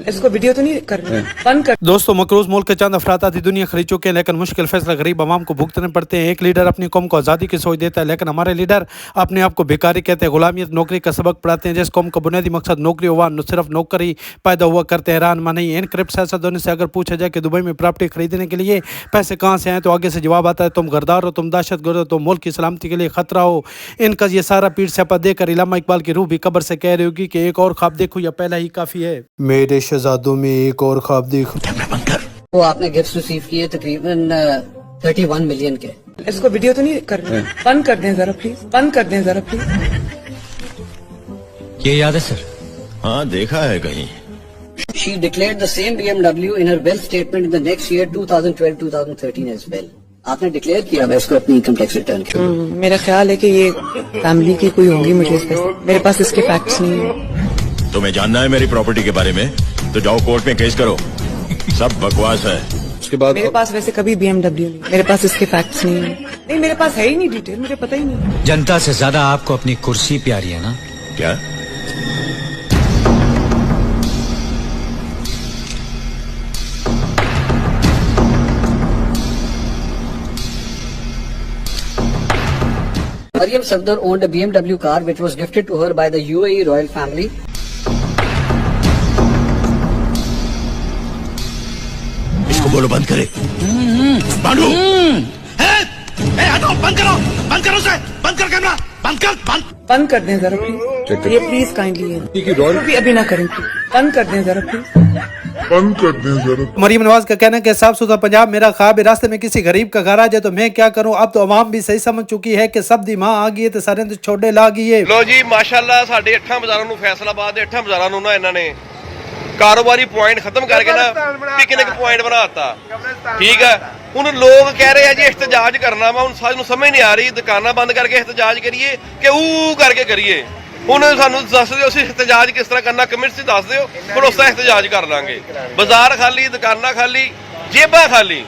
इसको वीडियो तो नहीं कर रहे, बंद कर। दोस्तों मकरूज मुल्क के चंद अफराद आधी दुनिया खरीद चुके हैं, लेकिन मुश्किल फैसला गरीब आवाम को भुगतने पड़ते हैं। एक लीडर अपनी कौम को आज़ादी की सोच देता है, लेकिन हमारे लीडर अपने आप को भिखारी कहते हैं। गुलामियत नौकरी का सबक पढ़ाते हैं। जिस कौम का बुनियादी मकसद नौकरी हुआ, सिर्फ नौकरी पैदा हुआ करते हैरान मानी। इन करप्ट सियासतदानों से अगर पूछा जाए कि दुबई में प्रॉपर्टी खरीदने के लिए पैसे कहाँ से आए, तो आगे से जवाब आता है तुम गरदार हो, तुम दहशतगर्द हो, तुम मुल्क की सलामती के लिए खतरा हो। इनका ये सारा पीठ स्यापा देकर इलामा इकबाल की रूह भी कब्र से कह रही होगी कि एक और ख्वाब देखो या पहला ही काफी है। मेरे शहजादों में एक और ख्वाब देखो। वो आपने गिफ्ट रिसीव किए तकरीबन 31 मिलियन के। इसको वीडियो तो नहीं कर रहे, बंद कर दें जरा प्लीज, बंद कर दें जरा प्लीज। ये याद है सर? हाँ देखा है कहीं। She declared the same BMW in her wealth statement in the next year 2012-2013 as well. आपने डिक्लेयर किया है इसको अपनी इनकम टैक्स रिटर्न के। मेरा ख्याल है कि ये फैमिली की कोई होगी, मुझे इस पे मेरे पास इसके फैक्ट्स नहीं है। तुम्हें जानना है मेरी प्रॉपर्टी के बारे में तो जाओ कोर्ट में केस करो। सब बकवास है। उसके बाद मेरे पास वैसे कभी BMW नहीं, मेरे पास इसके फैक्ट्स नहीं है। नहीं मेरे पास है ही नहीं डिटेल, मुझे पता ही नहीं। जनता से ज्यादा आपको अपनी कुर्सी प्यारी है ना? क्या? Maryam Safdar owned a BMW car which was gifted to her by the UAE royal family. इसको बोलो बंद करे। बांडू हटो, बंद करो उसे, बंद कर कैमरा, बंद कर दें जरा प्लीज, ये प्लीज काइंडली अभी ना करें, बंद कर दें जरा प्लीज। मरीम नवाज का कहना है कि साफ सुथरा पंजाब मेरा ख्वाब है। रास्ते में किसी गरीब का घर आ जाए तो मैं क्या करूं। अब तो अवाम भी सही समझ चुकी है कि सब दी मां आ गई है तो सारे छोड़े ला गई है। लो जी माशाअल्लाह ਸਾਡੇ 8 ਬਾਜ਼ਾਰਾਂ ਨੂੰ ਫੈਸਲਾਬਾਦ ਦੇ 8 ਬਾਜ਼ਾਰਾਂ ਨੂੰ ਨਾ ਇਹਨਾਂ ਨੇ ਕਾਰੋਬਾਰੀ ਪੁਆਇੰਟ ਖਤਮ ਕਰਕੇ ਨਾ ਪਿਕਨਿਕ ਪੁਆਇੰਟ ਬਣਾਤਾ। ਠੀਕ ਹੈ, ਹੁਣ ਲੋਕ ਕਹਿ ਰਹੇ ਆ ਜੀ ਇhtਜਾਜ ਕਰਨਾ ਵਾ। ਹੁਣ ਸਾਨੂੰ ਸਮਝ ਨਹੀਂ ਆ ਰਹੀ ਦੁਕਾਨਾਂ ਬੰਦ ਕਰਕੇ ਇhtਜਾਜ ਕਰੀਏ ਕਿ ਉਹ ਕਰਕੇ ਕਰੀਏ। ਹੁਣ ਸਾਨੂੰ ਦੱਸ ਦਿਓ ਅਸੀਂ ਇhtਜਾਜ ਕਿਸ ਤਰ੍ਹਾਂ ਕਰਨਾ, ਕਮਿਟੀ ਦੱਸ ਦਿਓ, ਫਿਰ ਉਸ ਤਰ੍ਹਾਂ ਇhtਜਾਜ ਕਰ ਲਾਂਗੇ। ਬਾਜ਼ਾਰ ਖਾਲੀ, ਦੁਕਾਨਾਂ ਖਾਲੀ, ਜੇਬਾਂ ਖਾਲੀ,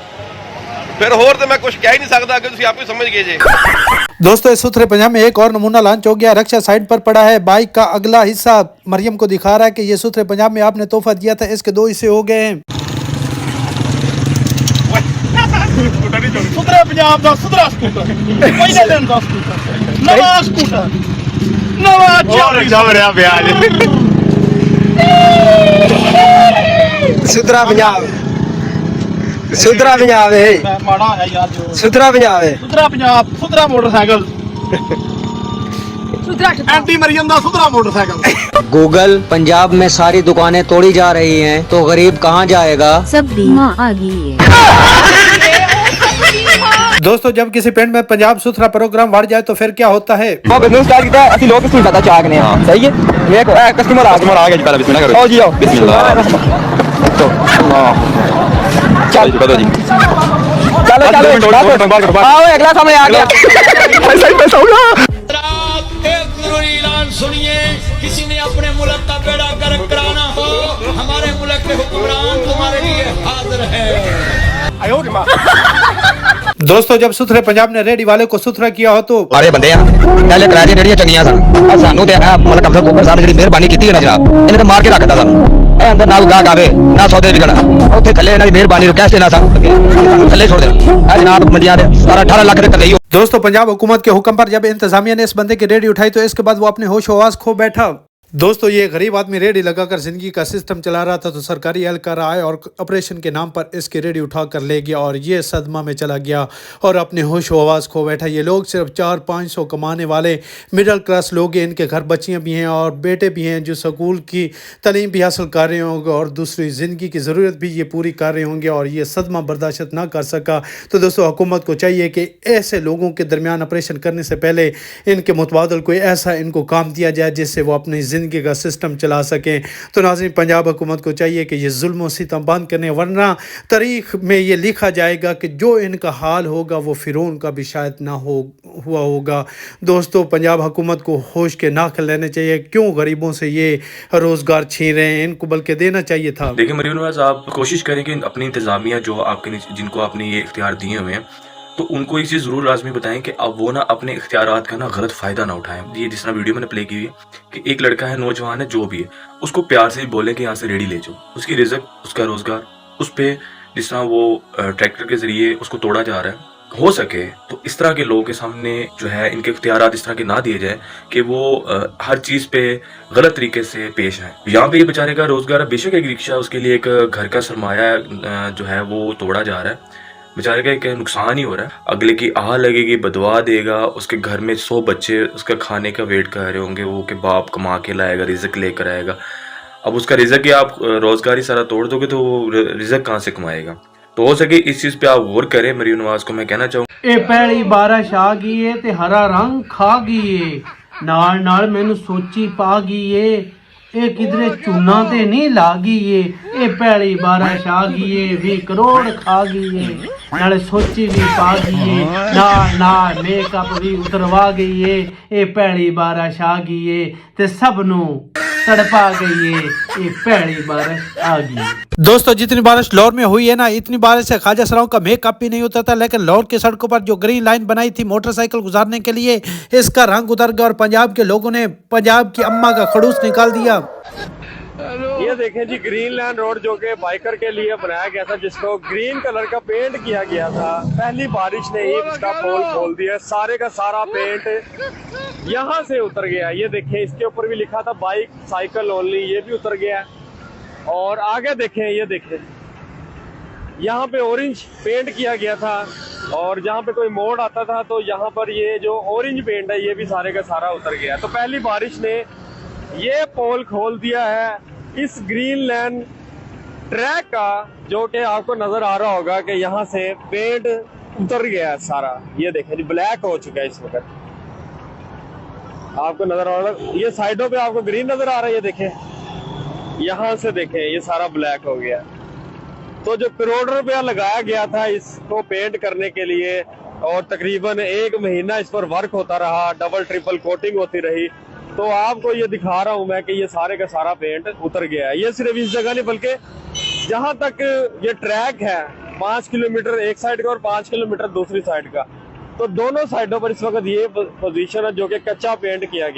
फिर होर तो मैं कुछ कह ही नहीं सकता कि तुम आप ही समझ गए जे। दोस्तों इस सुथरे पंजाब में एक और नमूना लॉन्च हो गया। रक्षा साइड पर पड़ा है। बाइक का अगला हिस्सा मरियम को दिखा रहा है कि ये सुथरे पंजाब में आपने तोहफा दिया था, इसके 2 हिस्से हो गए हैं। सुथरे पंजाब दा सुथरा स्कूटर, पहले दिन दा स्कूटर, नवा स्कूटर, नवा चल रहा ब्याज। सुथरा पंजाब, सुथरा पंजाब है, माड़ा है यार जो सुथरा पंजाब है, सुथरा पंजाब, सुथरा मोटरसाइकिल, एंटी मरियम दा सुथरा मोटरसाइकिल। गूगल पंजाब में सारी दुकानें तोड़ी जा रही हैं तो गरीब कहाँ जाएगा। सब बीमा आ गई है। दोस्तों जब किसी पिंड में पंजाब सुथरा प्रोग्राम बढ़ जाए तो फिर क्या होता है। बिजनेस स्टार्ट किया है, असली लोग किसी पता चाक ने। सही है, मेरे कस्टमर आ गया जी, पहले बिस्मिल्लाह करो। आओ जी आओ, बिस्मिल्लाह तो चल चलो जी, चलो चलो आओ, अगला समय आ गया। पैसा होगा। एक जरूरी ऐलान सुनिए, किसी ने अपने मुल्क का बेड़ा गर्क कराना हो, हमारे मुल्क के हुक्मरान तुम्हारे लिए हाजिर है। दोस्तों जब सुथरे पंजाब ने रेडी वाले को सुथरा किया हो तो अरे बंदे पहले किराए दी रेडियां चंगियां सन, सानू ते मतलब कम से कम साहब ने जी मेहरबानी की है ना जनाब, इन्हें तो मार के रखता सानू। ए अंदर ना गाहक आवे ना सौदे विकना, उत्थे थल्ले इन्हां दी मेहरबानी कैश देना सा थल्ले छोड़ देना। ए जनाब मंडियां दे 18 लाख दे कर। दोस्तों पंजाब हुकूमत के हुक्म पर जब इंतजामिया ने इस बंदे की रेडी उठाई तो इसके बाद वो अपने होश आवाज खो बैठा। दोस्तों ये गरीब आदमी रेडी लगाकर जिंदगी का सिस्टम चला रहा था तो सरकारी एहलकार आए और ऑपरेशन के नाम पर इसकी रेडी उठाकर ले गया और ये सदमा में चला गया और अपने होश आवाज़ खो बैठा। ये लोग सिर्फ 400-500 कमाने वाले मिडिल क्लास लोग हैं। इनके घर बच्चियां भी हैं और बेटे भी हैं जो स्कूल की तालीम भी हासिल कर रहे होंगे और दूसरी ज़िंदगी की ज़रूरत भी ये पूरी कर रहे होंगे और ये सदमा बर्दाश्त ना कर सका। तो दोस्तों हुकूमत को चाहिए कि ऐसे लोगों के दरमियान ऑपरेशन करने से पहले इनके मुतबादल कोई ऐसा इनको काम दिया जाए जिससे वो अपनी ज़िंदगी का सिस्टम चला सकें। तो नाज़रीन पंजाब हुकूमत को चाहिए कि ये जुल्म और सितम बंद करने, वरना तारीख में ये लिखा जाएगा कि जो इनका हाल होगा वो फ़िरौन का भी शायद ना हुआ होगा। दोस्तों पंजाब हुकूमत को होश के नाखल लेने चाहिए। क्यों गरीबों से ये रोज़गार छीन रहे हैं, इनको बल्कि देना चाहिए था। देखिए मरीम नवाज, आप कोशिश करें कि अपनी इंतज़ामिया जो आपके जिनको आपने ये इख्तियार दिए हुए हैं तो उनको ये चीज़ ज़रूर लाजमी बताएं कि अब वो ना अपने इख्तियारात का ना गलत फ़ायदा ना उठाएं। ये जिस तरह वीडियो मैंने प्ले की हुई है कि एक लड़का है, नौजवान है, जो भी है, उसको प्यार से ही बोलें कि यहाँ से रेडी ले जाओ, उसकी रिज़्क, उसका रोज़गार, उस पर जिस तरह वो ट्रैक्टर के ज़रिए उसको तोड़ा जा रहा है, हो सके तो इस तरह के लोगों के सामने जो है इनके इख्तियारात इस तरह के ना दिए जाए कि वो हर चीज़ पे गलत तरीके से पेश आए। यहाँ पे ये बेचारे का रोज़गार, बेशक एक रिक्शा, उसके लिए एक घर का सरमाया जो है वो तोड़ा जा रहा है, बेचारे का एक नुकसान ही हो रहा है। अगले की आह लगेगी, बदवा देगा, उसके घर में 100 बच्चे उसका खाने का वेट कर रहे होंगे, वो कि बाप कमा के लाएगा, रिज़्क लेकर आएगा। अब उसका रिज़्क ही आप रोज़गार ही सारा तोड़ दोगे तो वो रिज़्क कहाँ से कमाएगा? तो हो सके इस चीज़ पे आप गौर करें। मरीम नवाज को मैं कहना चाहूँ, ए पहली बारिश आ गई है ते हरा रंग खा गई है, नाल नाल मैनू सोची पा गई है, ए किधरे चूना ते नहीं ला गई है। ए पहली बारिश आ गई है, 20 करोड़ खा गई है, नाले सोची भी पा गई है, नाल नाल मेकअप भी उतरवा गई है। ए पहली बारिश आ गई है ते सबनू तड़पा गई है, ये पहली बारिश आ गई। दोस्तों, जितनी बारिश लाहौर में हुई है ना, इतनी बारिश से ख्वाजा सराओं का मेकअप भी नहीं होता था, लेकिन लाहौर की सड़कों पर जो ग्रीन लाइन बनाई थी मोटरसाइकिल गुजारने के लिए, इसका रंग उतर गया और पंजाब के लोगों ने पंजाब की अम्मा का खड़ूस निकाल दिया। ये देखें जी, ग्रीन लाइन रोड जो कि बाइकर के लिए बनाया गया था, जिसको ग्रीन कलर का पेंट किया गया था, पहली बारिश ने ही इसका पोल खोल दिया। सारे का सारा पेंट यहाँ से उतर गया। ये देखें, इसके ऊपर भी लिखा था बाइक साइकिल ओनली, ये भी उतर गया। और आगे देखें, ये देखें, यहाँ पे ऑरेंज पेंट किया गया था, और जहाँ पे कोई मोड़ आता था तो यहाँ पर ये जो ऑरेंज पेंट है ये भी सारे का सारा उतर गया। तो पहली बारिश ने ये पोल खोल दिया है इस ग्रीन लाइन ट्रैक का, जो कि आपको नजर आ रहा होगा कि यहाँ से पेंट उतर गया है सारा। ये देखें जी, ब्लैक हो चुका है इस वक्त, आपको नजर आ रहा है। ये साइडों पे आपको ग्रीन नजर आ रहा है, ये देखें, यहाँ से देखें ये सारा ब्लैक हो गया। तो जो करोड़ रुपया लगाया गया था इसको पेंट करने के लिए, और तकरीबन 1 महीना इस पर वर्क होता रहा, डबल ट्रिपल कोटिंग होती रही, तो आपको ये दिखा रहा हूं मैं कि ये सारे का सारा पेंट उतर गया है। ये सिर्फ इस जगह नहीं, बल्कि जहां तक ये ट्रैक है 5 किलोमीटर एक साइड का और 5 किलोमीटर दूसरी साइड का, तो दोनों साइडों पर इस वक्त ये पोजीशन है जो कि कच्चा पेंट किया गया।